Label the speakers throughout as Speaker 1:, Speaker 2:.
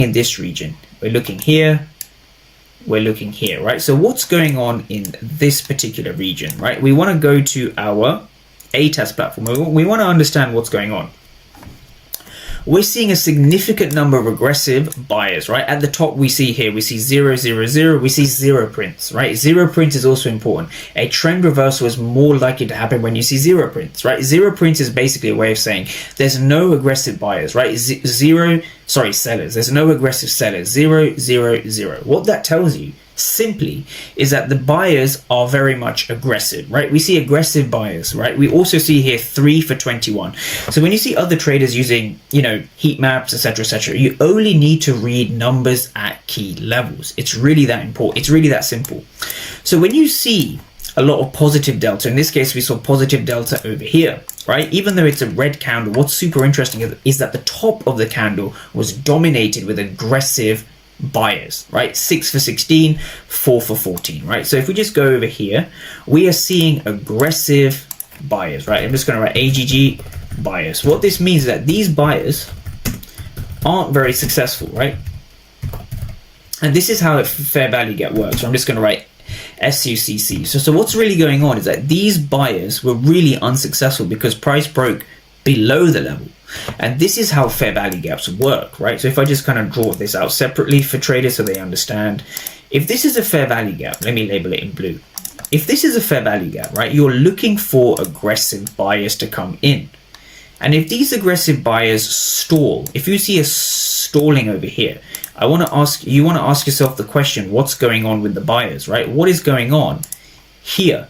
Speaker 1: in this region. We're looking here, we're looking here, right? So what's going on in this particular region, right? We want to go to our ATAS platform. We want to understand what's going on. We're seeing a significant number of aggressive buyers, right? At the top, we see 0, 0, 0. We see zero prints, right? Zero print is also important. A trend reversal is more likely to happen when you see zero prints, right? Zero prints is basically a way of saying there's no aggressive buyers, right? Sellers. There's no aggressive sellers. 0, 0, 0. What that tells you simply is that the buyers are very much aggressive, right? We see aggressive buyers, right? We also see here 3 for 21. So when you see other traders using, heat maps, etc., you only need to read numbers at key levels. It's really that important. It's really that simple. So when you see a lot of positive delta, in this case we saw positive delta over here, right? Even though it's a red candle, what's super interesting is that the top of the candle was dominated with aggressive buyers, right? 6 for 16, 4 for 14, right? So if we just go over here, we are seeing aggressive buyers, right? I'm just going to write AGG buyers. What this means is that these buyers aren't very successful, right? And this is how a fair value gap works. So I'm just going to write SUCC. So what's really going on is that these buyers were really unsuccessful because price broke below the level. And this is how fair value gaps work, right? So if I just kind of draw this out separately for traders so they understand, if this is a fair value gap, let me label it in blue. If this is a fair value gap, right, you're looking for aggressive buyers to come in. And if these aggressive buyers stall, if you see a stalling over here, you want to ask yourself the question, what's going on with the buyers, right? What is going on here?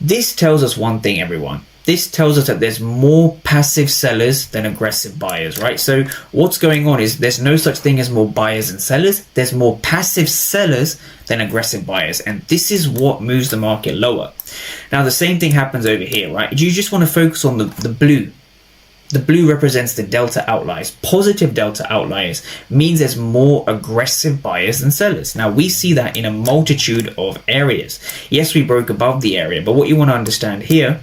Speaker 1: This tells us one thing, everyone. This tells us that there's more passive sellers than aggressive buyers, right? So what's going on is there's no such thing as more buyers and sellers. There's more passive sellers than aggressive buyers. And this is what moves the market lower. Now, the same thing happens over here, right? You just want to focus on the blue. The blue represents the delta outliers. Positive delta outliers means there's more aggressive buyers than sellers. Now, we see that in a multitude of areas. Yes, we broke above the area, but what you want to understand here